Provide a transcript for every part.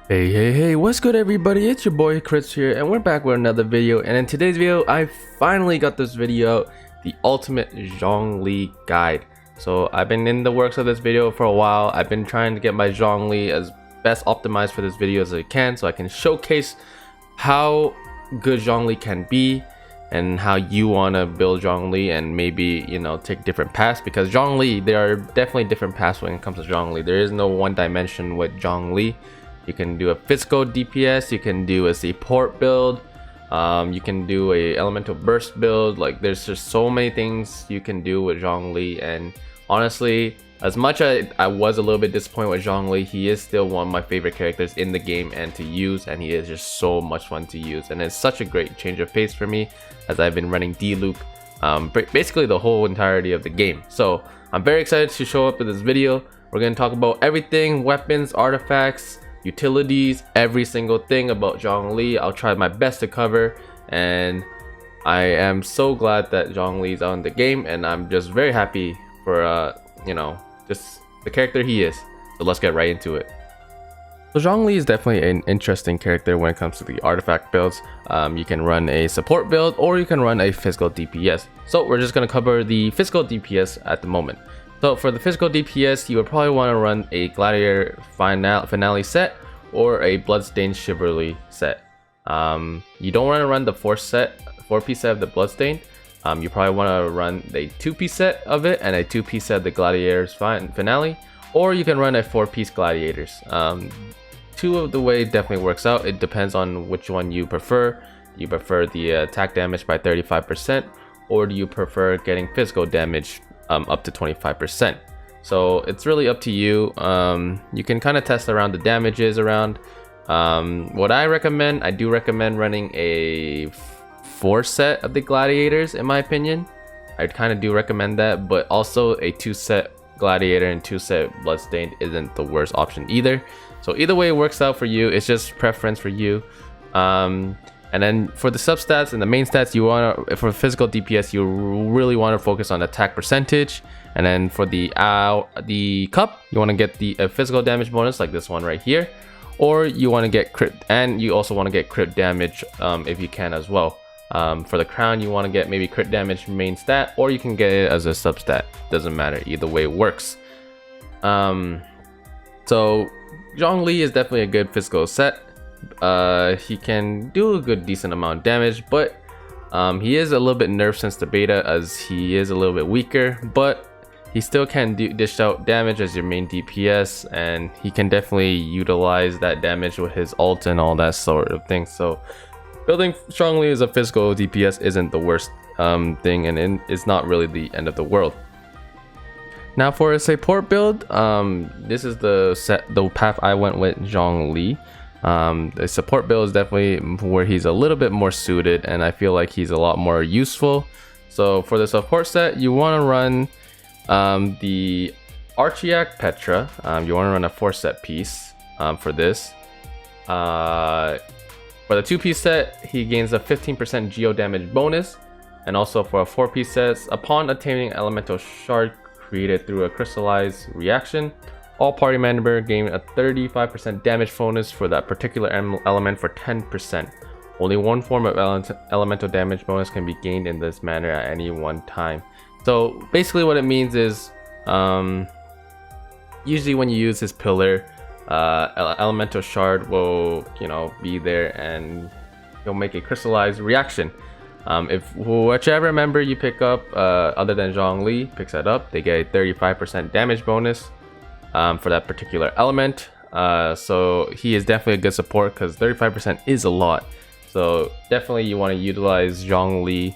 Hey, what's good everybody? It's your boy Krypts here, and we're back with another video. And in today's video, I finally got this video, the ultimate Zhongli guide. So I've been in the works of this video for a while. I've been trying to get my Zhongli as best optimized for this video as I can, so I can showcase how good Zhongli can be and how you want to build Zhongli, and maybe, you know, take different paths, because Zhongli, there are definitely different paths when it comes to Zhongli. There is no one dimension with Zhongli. You can do a physical DPS, you can do a support build, you can do a elemental burst build. Like, there's just so many things you can do with Zhongli. And honestly, as much as I was a little bit disappointed with Zhongli, he is still one of my favorite characters in the game and to use, and he is just so much fun to use, and it's such a great change of pace for me as I've been running D-loop basically the whole entirety of the game. So I'm very excited to show up with this video. We're going to talk about everything: weapons, artifacts, utilities, every single thing about Zhongli. I'll try my best to cover, and I am so glad that Zhongli is on the game, and I'm just very happy for you know, just the character he is. So let's get right into it. So Zhongli is definitely an interesting character when it comes to the artifact builds. You can run a support build, or you can run a physical DPS. So we're just going to cover the physical DPS at the moment. So for the physical DPS, you would probably want to run a Gladiator Finale set or a Bloodstained Chivalry set. You don't want to run the 4-piece set of the Bloodstained. You probably want to run a 2-piece set of it and a 2-piece set of the Gladiator's Finale, or you can run a 4-piece Gladiators. Two of the way definitely works out. It depends on which one you prefer. You prefer the attack damage by 35%, or do you prefer getting physical damage up to 25%. So it's really up to you. You can kind of test around the damages around. What I recommend, I do recommend running a 4 set of the Gladiators, in my opinion. I kind of do recommend that, but also a 2 set Gladiator and 2 set Bloodstained isn't the worst option either. So either way it works out for you. It's just preference for you. And then for the substats and the main stats, you want to, for physical DPS, you really want to focus on attack percentage. And then for the cup, you want to get the physical damage bonus, like this one right here, or you want to get crit, and you also want to get crit damage if you can as well. For the crown, you want to get maybe crit damage main stat, or you can get it as a substat. Doesn't matter, either way it works. So Zhongli is definitely a good physical set. He can do a decent amount of damage, but he is a little bit nerfed since the beta, as he is a little bit weaker, but he still can dish out damage as your main DPS, and he can definitely utilize that damage with his ult and all that sort of thing. So building strongly as a physical DPS isn't the worst thing, and it's not really the end of the world. Now for a support build, this is the path I went with Zhongli. The support build is definitely where he's a little bit more suited, and I feel like he's a lot more useful. So for the support set, you want to run the Archiac Petra. You want to run a 4-set piece for this. For the 2-piece set, he gains a 15% geo damage bonus, and also for a 4-piece set, upon attaining elemental shard created through a crystallized reaction, all party member gain a 35% damage bonus for that particular element for 10%. Only one form of elemental damage bonus can be gained in this manner at any one time. So basically what it means is, usually when you use his pillar, elemental shard will, you know, be there, and he'll make a crystallized reaction. If whichever member you pick up, other than Zhongli, picks that up, they get a 35% damage bonus for that particular element. So he is definitely a good support, because 35% is a lot. So definitely you want to utilize Zhongli,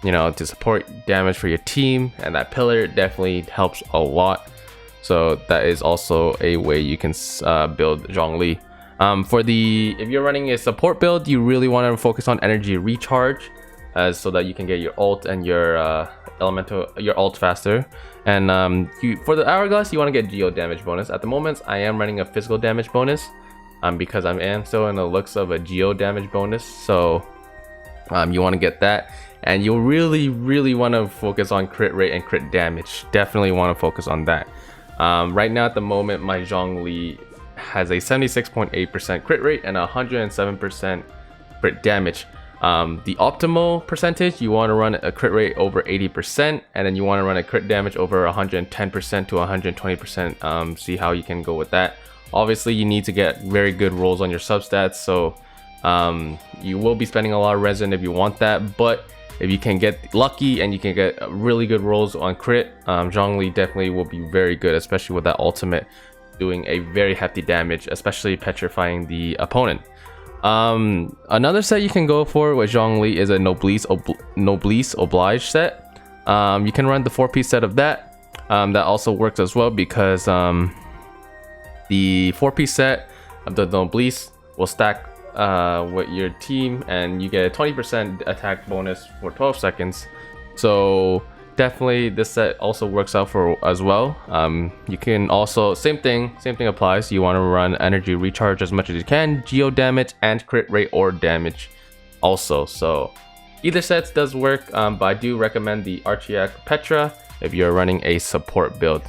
you know, to support damage for your team, and that pillar definitely helps a lot. So that is also a way you can build Zhongli. If you're running a support build, you really want to focus on energy recharge, so that you can get your ult and your ult faster. And for the hourglass, you want to get geo damage bonus. At the moment, I am running a physical damage bonus, because I am still in the looks of a geo damage bonus. So you want to get that, and you really want to focus on crit rate and crit damage. Definitely want to focus on that. Right now at the moment, my Zhongli has a 76.8% crit rate and 107% crit damage. The optimal percentage, you want to run a crit rate over 80%, and then you want to run a crit damage over 110% to 120%. See how you can go with that. Obviously, you need to get very good rolls on your substats, so you will be spending a lot of resin if you want that. But if you can get lucky and you can get really good rolls on crit, Zhongli definitely will be very good, especially with that ultimate doing a very hefty damage, especially petrifying the opponent. Another set you can go for with Zhongli is a Noblesse Oblige set. You can run the 4-piece set of that. That also works as well because the 4-piece set of the Noblesse will stack with your team, and you get a 20% attack bonus for 12 seconds. So definitely this set also works out for as well. You can also same thing applies. You want to run energy recharge as much as you can, geo damage and crit rate or damage also. So either sets does work, but I do recommend the Archiac Petra if you're running a support build.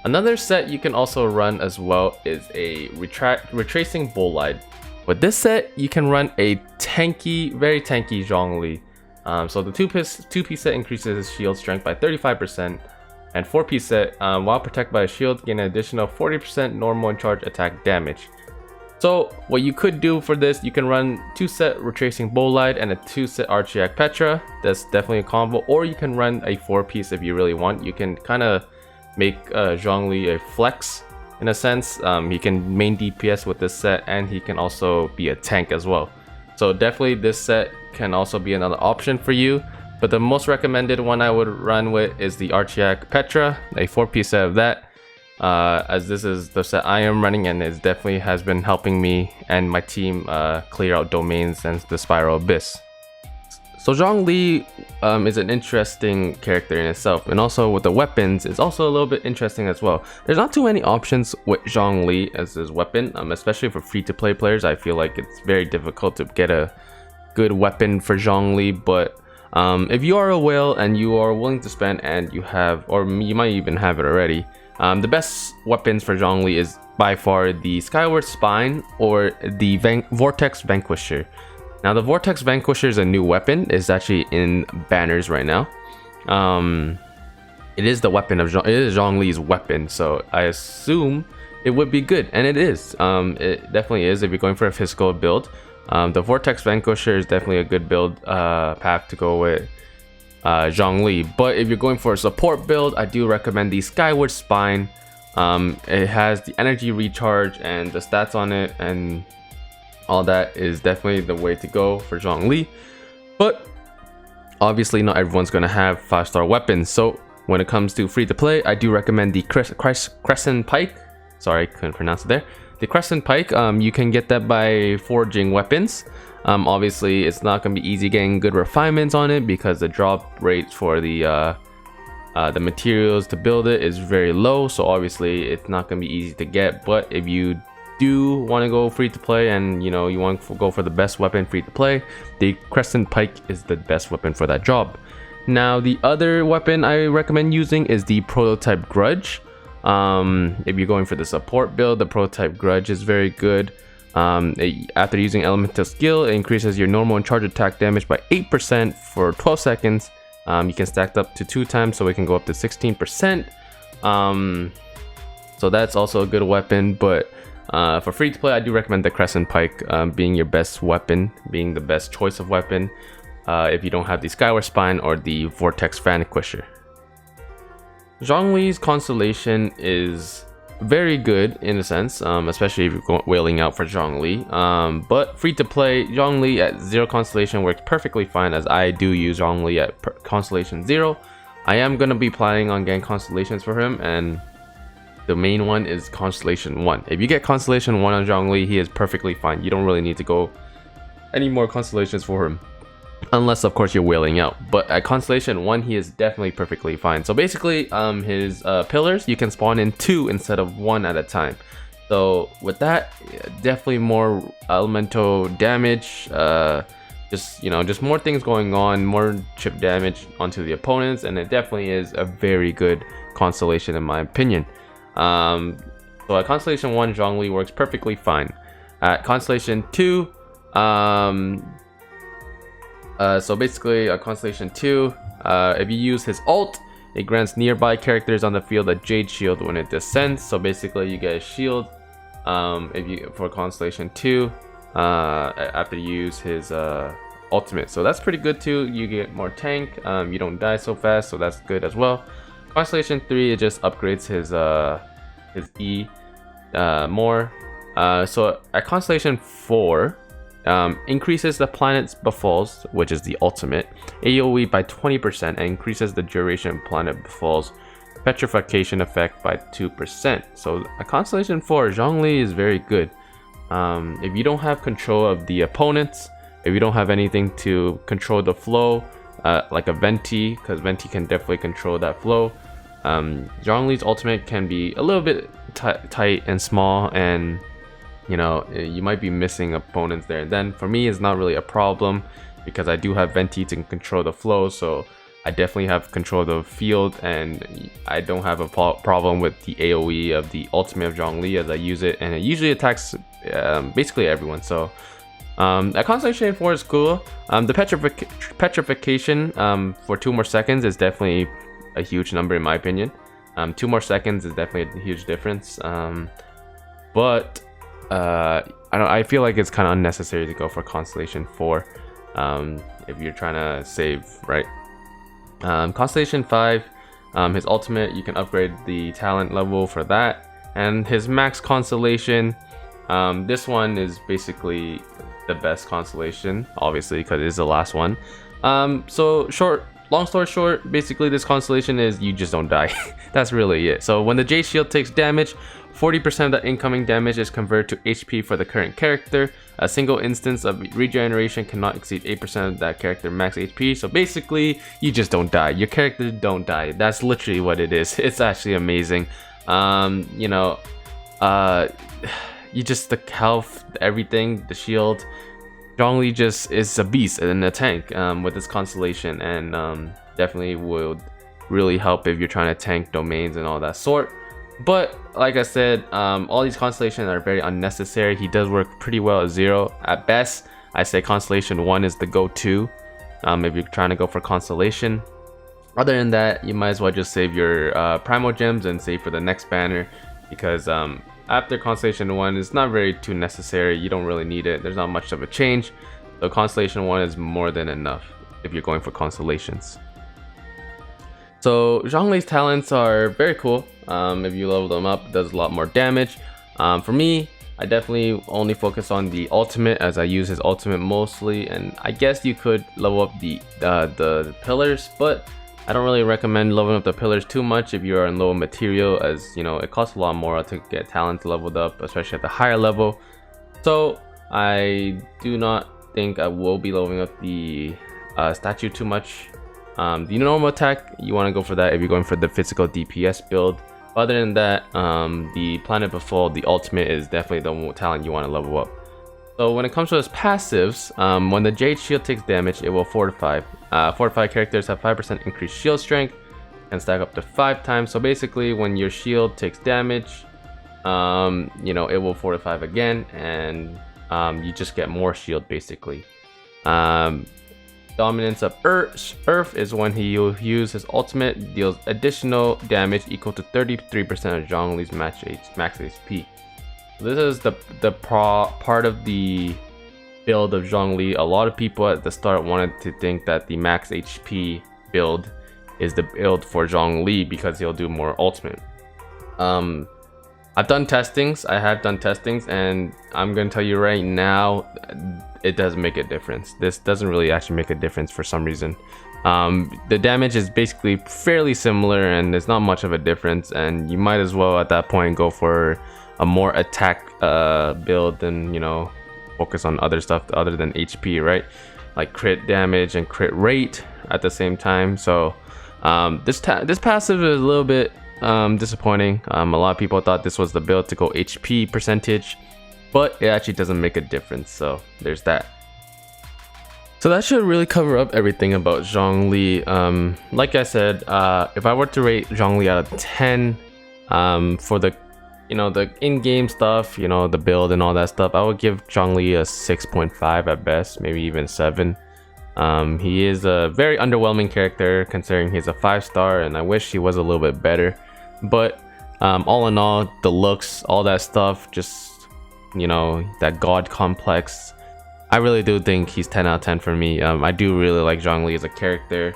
Another set you can also run as well is a retracing bolide. With this set, you can run a very tanky Zhongli. So the 2-piece set increases his shield strength by 35%, and 4-piece set, while protected by a shield, gain an additional 40% normal and charge attack damage. So what you could do for this, you can run 2-set retracing bolide and a 2-set Archiac Petra. That's definitely a combo. Or you can run a 4-piece if you really want. You can kind of make Zhongli a flex in a sense. He can main DPS with this set, and he can also be a tank as well. So definitely this set can also be another option for you. But the most recommended one I would run with is the Archiac Petra, a 4-piece set of that. As this is the set I am running, and it definitely has been helping me and my team clear out domains and the Spiral Abyss. So Zhongli is an interesting character in itself, and also with the weapons, it's also a little bit interesting as well. There's not too many options with Zhongli as his weapon, especially for free-to-play players. I feel like it's very difficult to get a good weapon for Zhongli, but if you are a whale and you are willing to spend, and you have, or you might even have it already, the best weapons for Zhongli is by far the Skyward Spine or the Vortex Vanquisher. Now the Vortex Vanquisher is a new weapon. It's actually in banners right now. It is the weapon of it is Zhongli's weapon, so I assume it would be good, and it is. It definitely is if you're going for a physical build. The Vortex Vanquisher is definitely a good build path to go with Zhongli. But if you're going for a support build, I do recommend the Skyward Spine. It has the energy recharge and the stats on it, and all that is definitely the way to go for Zhongli. But obviously not everyone's going to have 5-star weapons. So when it comes to free to play, I do recommend the Crescent Pike. Sorry, I couldn't pronounce it there. The Crescent Pike, you can get that by forging weapons. Obviously it's not going to be easy getting good refinements on it because the drop rate for the materials to build it is very low. So obviously it's not going to be easy to get. But if you do want to go free to play, and you want to go for the best weapon free to play, the Crescent Pike is the best weapon for that job. Now the other weapon I recommend using is the Prototype Grudge. If you're going for the support build, the Prototype Grudge is very good. After using elemental skill, it increases your normal and charge attack damage by 8% for 12 seconds. You can stack up to 2 times, so it can go up to 16%. So that's also a good weapon. But for free to play, I do recommend the Crescent Pike being your best weapon, being the best choice of weapon if you don't have the Skyward Spine or the Vortex Vanquisher. Zhongli's Constellation is very good in a sense, especially if you're whaling out for Zhongli. But free to play, Zhongli at 0 Constellation works perfectly fine, as I do use Zhongli at Constellation 0. I am going to be planning on getting Constellations for him, and the main one is Constellation 1. If you get Constellation 1 on Zhongli, he is perfectly fine. You don't really need to go any more Constellations for him, unless of course you're whaling out. But at Constellation 1, he is definitely perfectly fine. So basically his pillars, you can spawn in 2 instead of 1 at a time. So with that, definitely more elemental damage, just more things going on, more chip damage onto the opponents, and it definitely is a very good Constellation in my opinion. So at Constellation 1, Zhongli works perfectly fine. At Constellation 2, so basically at Constellation 2, if you use his ult, it grants nearby characters on the field a Jade Shield when it descends. So basically you get a shield for Constellation 2 after you use his ultimate. So that's pretty good too. You get more tank, you don't die so fast, so that's good as well. Constellation 3, it just upgrades his E more. So at Constellation 4, increases the planet's befalls, which is the ultimate, AoE by 20% and increases the duration of planet befalls petrification effect by 2%. So at Constellation 4, Zhongli is very good. If you don't have control of the opponents, if you don't have anything to control the flow, like a Venti, because Venti can definitely control that flow, Zhongli's ultimate can be a little bit tight and small, and you know, you might be missing opponents there. And then for me, it's not really a problem because I do have Venti to control the flow, so I definitely have control of the field, and I don't have a problem with the AoE of the ultimate of Zhongli as I use it, and it usually attacks basically everyone. So at Constellation 4 is cool. The petrification for 2 more seconds is definitely a huge number in my opinion. 2 more seconds is definitely a huge difference. But I feel like it's kind of unnecessary to go for Constellation 4 if you're trying to save, right? Constellation 5, his ultimate, you can upgrade the talent level for that, and his max constellation, this one is basically the best constellation, obviously, because it is the last one. So long story short, basically this constellation is you just don't die. That's really it. So when the Jade Shield takes damage, 40% of the incoming damage is converted to HP for the current character. A single instance of regeneration cannot exceed 8% of that character max HP. So basically, you just don't die. Your character don't die. That's literally what it is. It's actually amazing. You know, you just, the health, everything, the shield. Zhongli just is a beast and a tank with this constellation, and definitely would really help if you're trying to tank domains and all that sort. But like I said, all these constellations are very unnecessary. He does work pretty well at 0. At best, I say Constellation 1 is the go-to if you're trying to go for Constellation. Other than that, you might as well just save your Primal Gems and save for the next banner, because after Constellation 1, it's not very too necessary. You don't really need it. There's not much of a change. So Constellation 1 is more than enough if you're going for Constellations. So Zhongli's talents are very cool. If you level them up, it does a lot more damage. For me, I definitely only focus on the ultimate, as I use his ultimate mostly, and I guess you could level up the pillars, but I don't really recommend leveling up the pillars too much if you're on low material, as you know, it costs a lot more to get talents leveled up, especially at the higher level. So I do not think I will be leveling up the statue too much. The normal attack, you want to go for that if you're going for the physical DPS build. Other than that, the Planet Befall, the ultimate, is definitely the talent you want to level up. So when it comes to his passives, when the Jade Shield takes damage, it will fortify. Fortified characters have 5% increased shield strength and stack up to 5 times. So basically, when your shield takes damage, you know, it will fortify again, and you just get more shield basically. Dominance of Earth is when he will use his ultimate, deals additional damage equal to 33% of Zhongli's max HP. This is the part of the build of Zhongli. A lot of people at the start wanted to think that the max HP build is the build for Zhongli because he'll do more ultimate. I've done testings. I have done testings, and I'm gonna tell you right now, it doesn't make a difference. This doesn't really actually make a difference for some reason. The damage is basically fairly similar, and there's not much of a difference, and you might as well at that point go for a more attack build than, you know, focus on other stuff other than HP, right? Like crit damage and crit rate at the same time. So this passive is a little bit disappointing. A lot of people thought this was the build to go HP percentage, but it actually doesn't make a difference. So there's that. So that should really cover up everything about Zhongli. Like I said, if I were to rate Zhongli out of 10 for the you know, the in-game stuff, you know, the build and all that stuff, I would give Zhongli a 6.5 at best, maybe even 7. He is a very underwhelming character considering he's a 5-star, and I wish he was a little bit better. But all in all, the looks, all that stuff, just, you know, that god complex, I really do think he's 10 out of 10 for me. I do really like Zhongli as a character.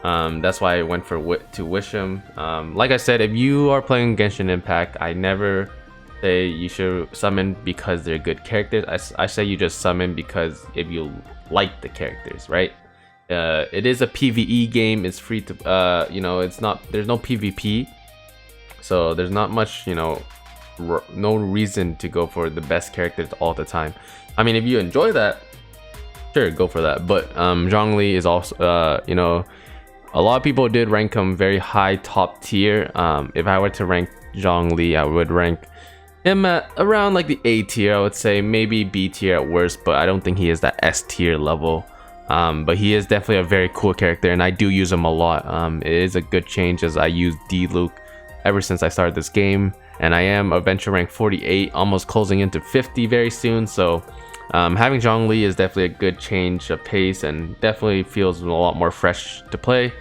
That's why I went for to wish him. Like I said, if you are playing Genshin Impact, I never say you should summon because they're good characters. I say you just summon because if you like the characters, right? It is a PvE game. It's free to you know, it's not, there's no PvP, so there's not much, you know, no reason to go for the best characters all the time. I mean, if you enjoy that, sure, go for that. But Zhongli is also you know, a lot of people did rank him very high, top tier. If I were to rank Zhongli, I would rank him at around like the A tier, I would say, maybe B tier at worst, but I don't think he is that S tier level. But he is definitely a very cool character, and I do use him a lot. It is a good change as I use D-Luke ever since I started this game, and I am adventure rank 48, almost closing into 50 very soon. So having Zhongli is definitely a good change of pace and definitely feels a lot more fresh to play.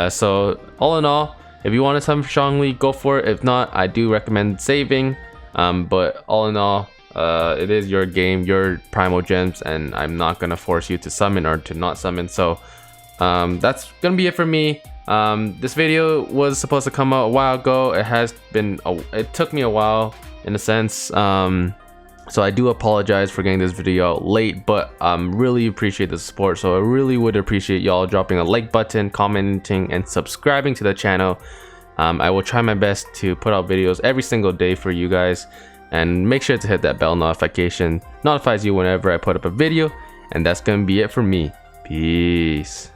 So all in all, if you want to summon Zhongli, go for it. If not, I do recommend saving. But all in all, it is your game, your primal gems, and I'm not gonna force you to summon or to not summon. So that's gonna be it for me. This video was supposed to come out a while ago. It took me a while in a sense. So I do apologize for getting this video out late, but really appreciate the support. So I really would appreciate y'all dropping a like button, commenting, and subscribing to the channel. I will try my best to put out videos every single day for you guys, and make sure to hit that bell notification. Notifies you whenever I put up a video, and that's gonna be it for me. Peace.